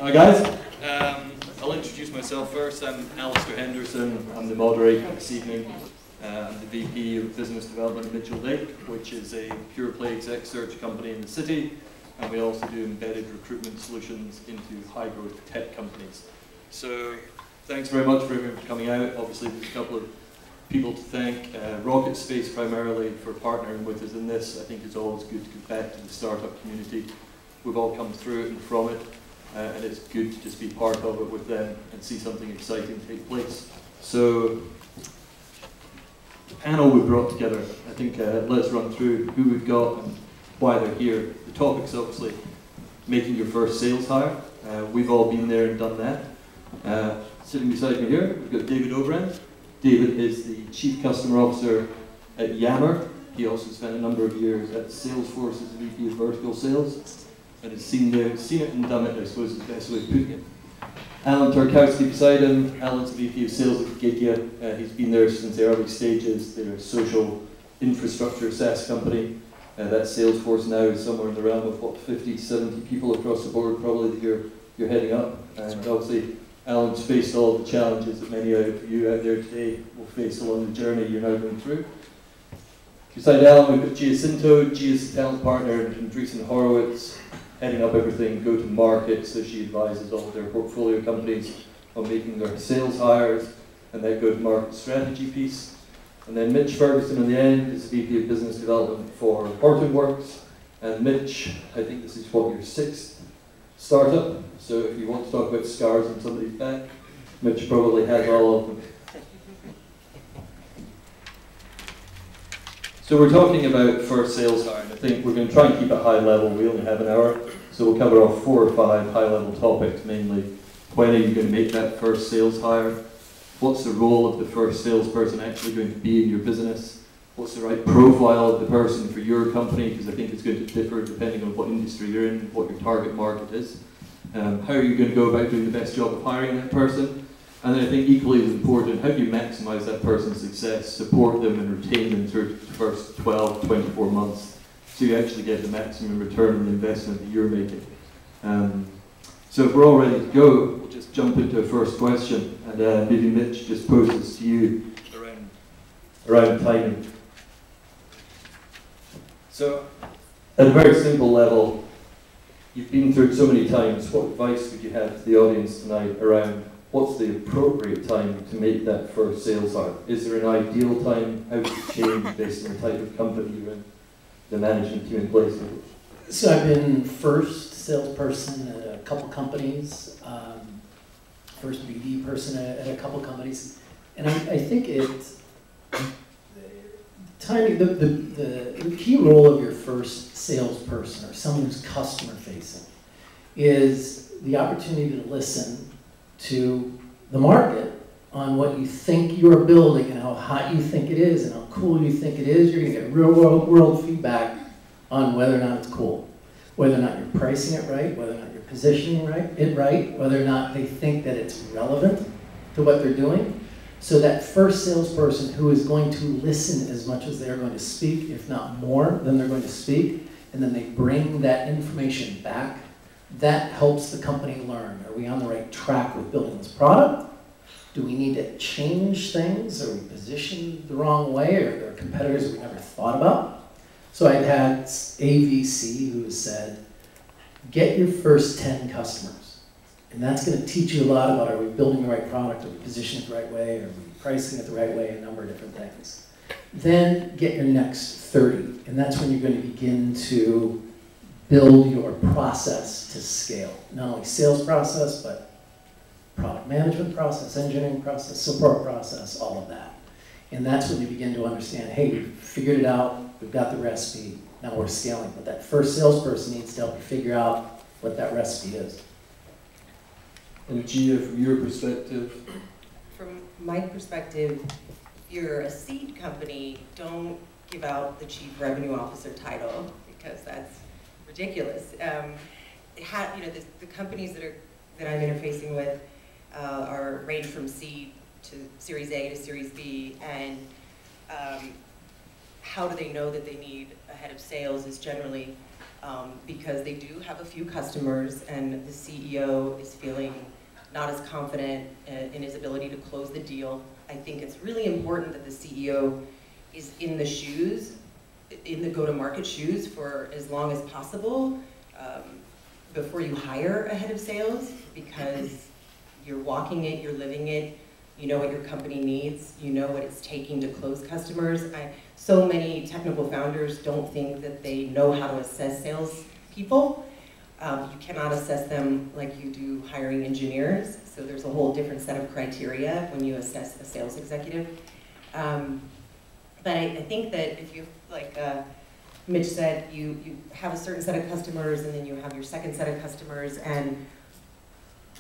Hi guys, I'll introduce myself first. I'm Alasdair Henderson. I'm the moderator this evening. I'm the VP of Business Development at Mitchellake, which is a pure play exec search company in the city, and we also do embedded recruitment solutions into high growth tech companies. So thanks very much for everyone for coming out. Obviously there's a couple of people to thank. Rocket Space primarily for partnering with us in this. I think it's always good to give back to the startup community. We've all come through it and from it. And it's good to just be part of it with them and see something exciting take place. So, the panel we brought together, I think let's run through who we've got and why they're here. The topic's obviously making your first sales hire. We've all been there and done that. Sitting beside me here, we've got David Obrand. David is the Chief Customer Officer at Yammer. He also spent a number of years at Salesforce as the VP of Vertical Sales. And has seen it and done it, I suppose is the best way of putting it. Alan Tarkowski beside him. Alan's the VP of Sales at Gigya. He's been there since the early stages. They're a social infrastructure SaaS company. That Salesforce now is somewhere in the realm of, what, 50, 70 people across the board, probably, that you're heading up. And obviously, Alan's faced all of the challenges that many of you out there today will face along the journey you're now going through. Beside Alan, we've got Scinto. Gia's the talent partner in Andreessen Horowitz, heading up everything go-to-market, so she advises all of their portfolio companies on making their sales hires and that go-to-market strategy piece. And then Mitch Ferguson on the end is the VP of Business Development for Hortonworks. And Mitch, I think this is what, your 6th startup, so if you want to talk about scars on somebody's back, Mitch probably has all of them. So we're talking about first sales hire, and I think we're going to try and keep it high level. We only have an hour, so we'll cover off 4 or 5 high level topics mainly. When are you going to make that first sales hire? What's the role of the first salesperson actually going to be in your business? What's the right profile of the person for your company? Because I think it's going to differ depending on what industry you're in, what your target market is. How are you going to go about doing the best job of hiring that person? And then I think equally as important, how do you maximize that person's success, support them and retain them through the first 12, 24 months so you actually get the maximum return on the investment that you're making. So if we're all ready to go, we'll just jump into a first question, and maybe Mitch just pose this to you around timing. So at a very simple level, you've been through it so many times, what advice would you have to the audience tonight around what's the appropriate time to make that first sales hire? Is there an ideal time? How does it change based on the type of company you're in, the management team in place? So I've been first salesperson at a couple companies, first BD person at a couple companies, and I think timing, the key role of your first salesperson or someone who's customer facing is the opportunity to listen to the market on what you think you're building and how hot you think it is and how cool you think it is. You're going to get real world feedback on whether or not it's cool, whether or not you're pricing it right, whether or not you're positioning it right, whether or not they think that it's relevant to what they're doing. So that first salesperson who is going to listen as much as they're going to speak, if not more than they're going to speak, and then they bring that information back, that helps the company learn. Are we on the right track with building this product? Do we need to change things? Are we positioned the wrong way? Or are there competitors we never thought about? So I've had AVC who has said, get your first 10 customers. And that's going to teach you a lot about, are we building the right product? Are we positioning it the right way? Are we pricing it the right way? A number of different things. Then get your next 30. And that's when you're going to begin to build your process to scale. Not only sales process, but product management process, engineering process, support process, all of that. And that's when you begin to understand, hey, we've figured it out, we've got the recipe, now we're scaling. But that first salesperson needs to help you figure out what that recipe is. And Gia, from your perspective? From my perspective, if you're a seed company, don't give out the Chief Revenue Officer title because that's ridiculous. The companies that I'm interfacing with are range from seed to Series A to Series B, and how do they know that they need a head of sales is generally because they do have a few customers and the CEO is feeling not as confident in his ability to close the deal. I think it's really important that the CEO is in the shoes, in the go-to-market shoes for as long as possible before you hire a head of sales, because you're walking it, you're living it, you know what your company needs, you know what it's taking to close customers. So many technical founders don't think that they know how to assess sales people. You cannot assess them like you do hiring engineers, so there's a whole different set of criteria when you assess a sales executive. But I think that if you, like Mitch said, you have a certain set of customers and then you have your second set of customers, and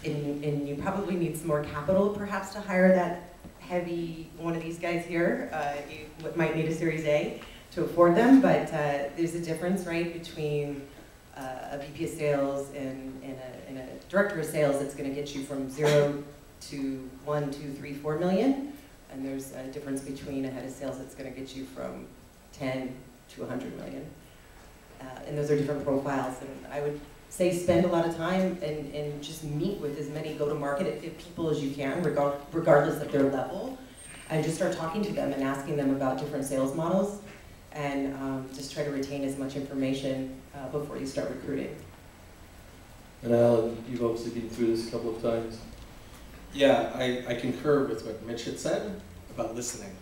you probably need some more capital perhaps to hire that heavy one of these guys here. You might need a Series A to afford them, but there's a difference, right, between a VP of sales and a director of sales that's going to get you from 0 to 1, 2, 3, 4 million. And there's a difference between a head of sales that's going to get you from 10 to 100 million. And those are different profiles. And I would say spend a lot of time and just meet with as many go-to-market people as you can, regardless of their level, and just start talking to them and asking them about different sales models, and just try to retain as much information before you start recruiting. And Alan, you've obviously been through this a couple of times. Yeah, I concur with what Mitch had said about listening.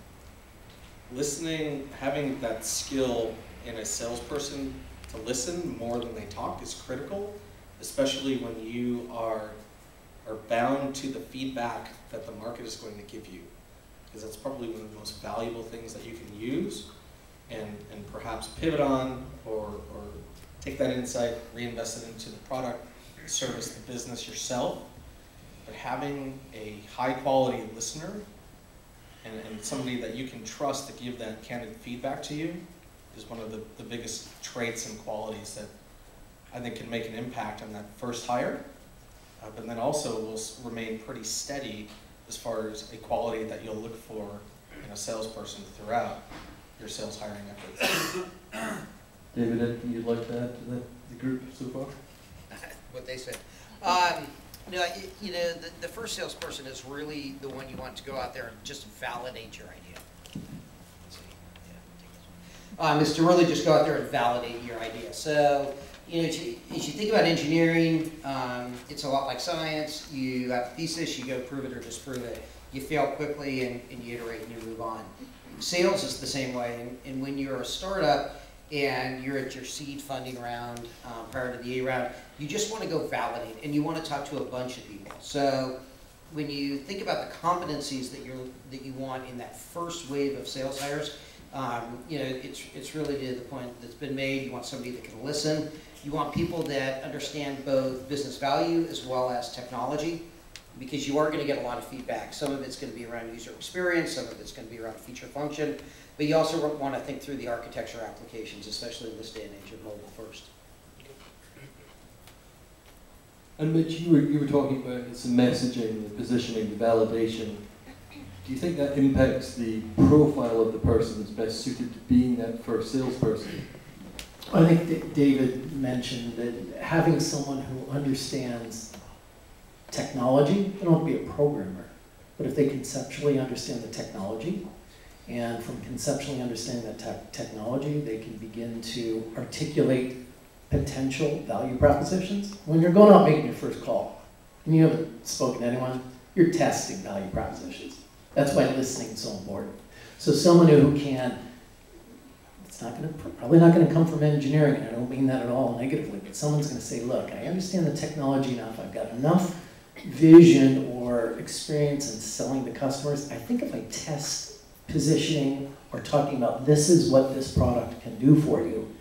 Listening, having that skill in a salesperson to listen more than they talk is critical, especially when you are bound to the feedback that the market is going to give you, because that's probably one of the most valuable things that you can use and perhaps pivot on or take that insight, reinvest it into the product, service the business yourself. But having a high quality listener and somebody that you can trust to give that candid feedback to you is one of the biggest traits and qualities that I think can make an impact on that first hire, but then also will remain pretty steady as far as a quality that you'll look for in a salesperson throughout your sales hiring efforts. David, anything you'd like to add to the group so far? What they said. No, you know, the first salesperson is really the one you want to go out there and just validate your idea. Is to really just go out there and validate your idea. So, you know, as you think about engineering, it's a lot like science. You have a thesis, you go prove it or disprove it. You fail quickly and you iterate and you move on. Sales is the same way, and when you're a startup and you're at your seed funding round prior to the A round, you just want to go validate and you want to talk to a bunch of people. So when you think about the competencies that you want in that first wave of sales hires, you know, it's really to the point that's been made. You want somebody that can listen. You want people that understand both business value as well as technology, because you are going to get a lot of feedback. Some of it's going to be around user experience, some of it's going to be around feature function, but you also want to think through the architecture applications, especially in this day and age of mobile first. And Mitch, you were talking about some messaging, the positioning, the validation. Do you think that impacts the profile of the person that's best suited to being that first salesperson? I think David mentioned that having someone who understands technology, they don't have to be a programmer, but if they conceptually understand the technology, and from conceptually understanding that technology, they can begin to articulate potential value propositions. When you're going out making your first call, and you haven't spoken to anyone, you're testing value propositions. That's why listening is so important. So someone who can, it's probably not going to come from engineering, and I don't mean that at all negatively, but someone's going to say, look, I understand the technology enough, I've got enough vision or experience in selling to customers. I think if I test positioning or talking about this is what this product can do for you,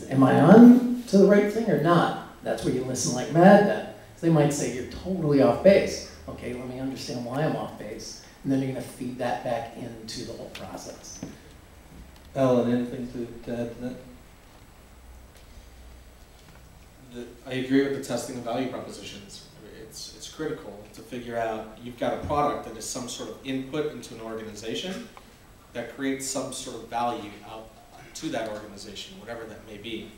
am I on to the right thing or not? That's where you listen like mad then. So they might say you're totally off base. Okay, let me understand why I'm off base. And then you're going to feed that back into the whole process. Alan, anything to add to that? I agree with the testing of value propositions. It's critical to figure out, you've got a product that is some sort of input into an organization that creates some sort of value out to that organization, whatever that may be.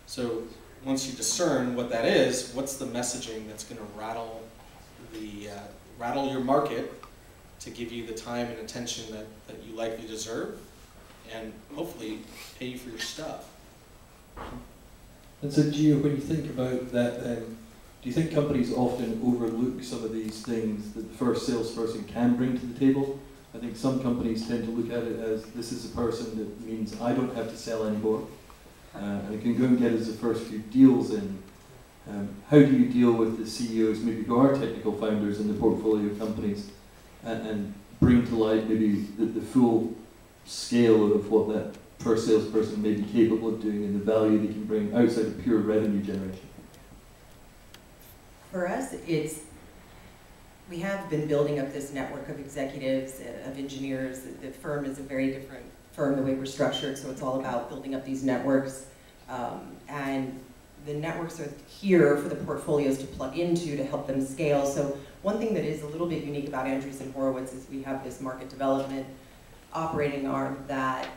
So once you discern what that is, what's the messaging that's going to rattle your market to give you the time and attention that you likely deserve, and hopefully pay you for your stuff. And so, Gio, when you think about that, do you think companies often overlook some of these things that the first salesperson can bring to the table? I think some companies tend to look at it as, this is a person that means I don't have to sell anymore, and it can go and get us the first few deals in. How do you deal with the CEOs, maybe who are technical founders in the portfolio companies, and bring to light maybe the full scale of what that first salesperson may be capable of doing and the value they can bring outside of pure revenue generation? For us, we have been building up this network of executives, of engineers. The firm is a very different firm, the way we're structured, so it's all about building up these networks. And the networks are here for the portfolios to plug into to help them scale. So one thing that is a little bit unique about Andreessen Horowitz is we have this market development operating arm that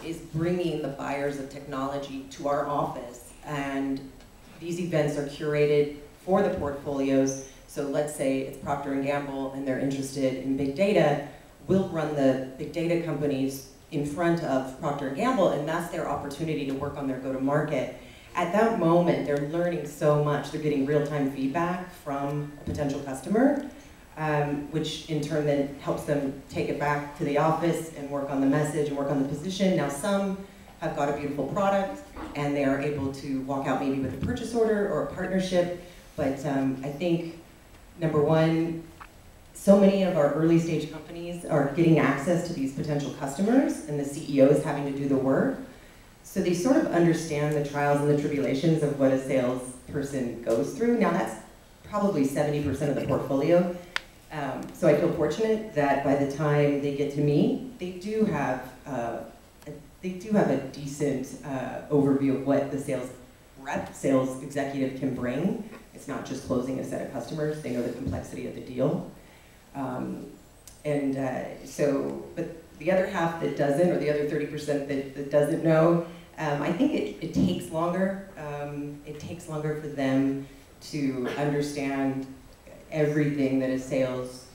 is bringing the buyers of technology to our office. And these events are curated for the portfolios. So let's say it's Procter & Gamble and they're interested in big data, we'll run the big data companies in front of Procter & Gamble, and that's their opportunity to work on their go-to-market. At that moment, they're learning so much. They're getting real-time feedback from a potential customer, which in turn then helps them take it back to the office and work on the message and work on the position. Now some have got a beautiful product and they are able to walk out maybe with a purchase order or a partnership, but I think, number one, so many of our early stage companies are getting access to these potential customers and the CEO is having to do the work. So they sort of understand the trials and the tribulations of what a salesperson goes through. Now that's probably 70% of the portfolio. So I feel fortunate that by the time they get to me, they do have a decent overview of what the sales executive can bring. It's not just closing a set of customers. They know the complexity of the deal. But the other half that doesn't, or the other 30% that doesn't know, I think it takes longer. It takes longer for them to understand everything that a sales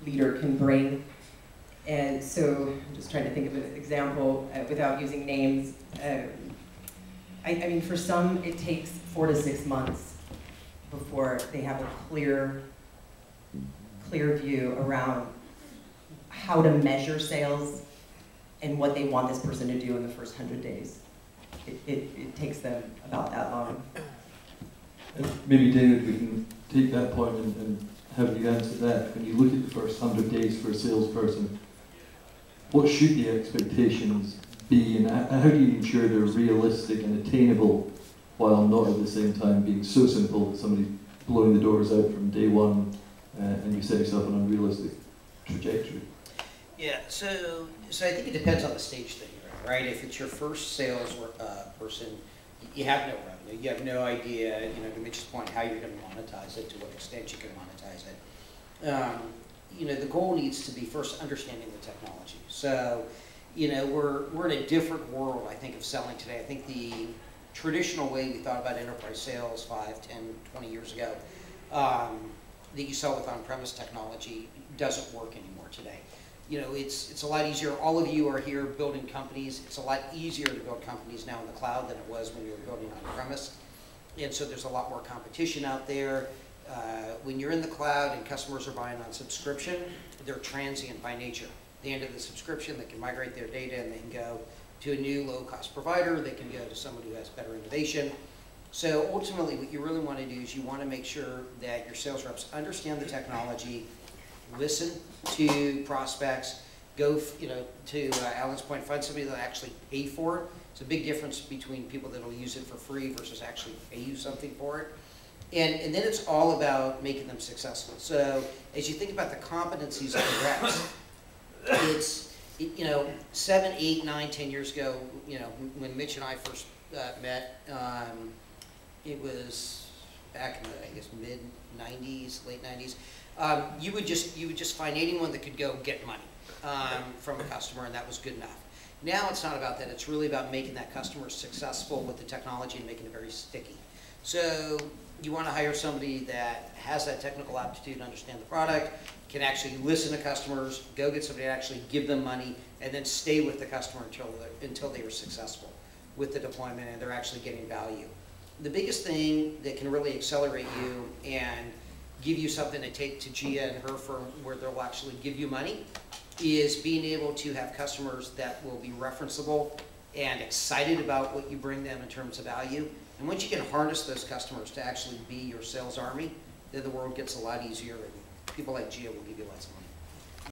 leader can bring. And so I'm just trying to think of an example without using names. I mean, for some, it takes 4 to 6 months before they have a clear view around how to measure sales and what they want this person to do in the first 100 days. It takes them about that long. Maybe, David, we can take that point and have you answer that. When you look at the first 100 days for a salesperson, what should the expectations be, and how do you ensure they're realistic and attainable while not at the same time being so simple that somebody's blowing the doors out from day one and you set yourself an unrealistic trajectory? Yeah, so I think it depends on the stage that you're in, right? If it's your first sales person, you have no revenue, you have no idea, to Mitch's point, how you're going to monetize it, to what extent you can monetize it. The goal needs to be first understanding the technology. So, we're in a different world, I think, of selling today. I think the traditional way we thought about enterprise sales 5, 10, 20 years ago, that you sell with on-premise technology doesn't work anymore today. It's a lot easier. All of you are here building companies. It's a lot easier to build companies now in the cloud than it was when you were building on-premise. And so there's a lot more competition out there. When you're in the cloud and customers are buying on subscription, they're transient by nature. At the end of the subscription, they can migrate their data and they can go to a new low-cost provider. They can go to somebody who has better innovation. So ultimately, what you really want to do is you want to make sure that your sales reps understand the technology, listen to prospects, go, to Alan's point, find somebody that'll actually pay for it. It's a big difference between people that'll use it for free versus actually pay you something for it. And then it's all about making them successful. So as you think about the competencies of the reps, it's, 7, 8, 9, 10 years ago, when Mitch and I first met, it was back in the, I guess, mid-90s, late 90s. You would just find anyone that could go get money from a customer, and that was good enough. Now it's not about that. It's really about making that customer successful with the technology and making it very sticky. So you want to hire somebody that has that technical aptitude to understand the product, can actually listen to customers, go get somebody to actually give them money, and then stay with the customer until they are successful with the deployment and they're actually getting value. The biggest thing that can really accelerate you and give you something to take to Gigya and her firm where they'll actually give you money is being able to have customers that will be referenceable and excited about what you bring them in terms of value. And once you can harness those customers to actually be your sales army, then the world gets a lot easier and people like Gigya will give you lots of money.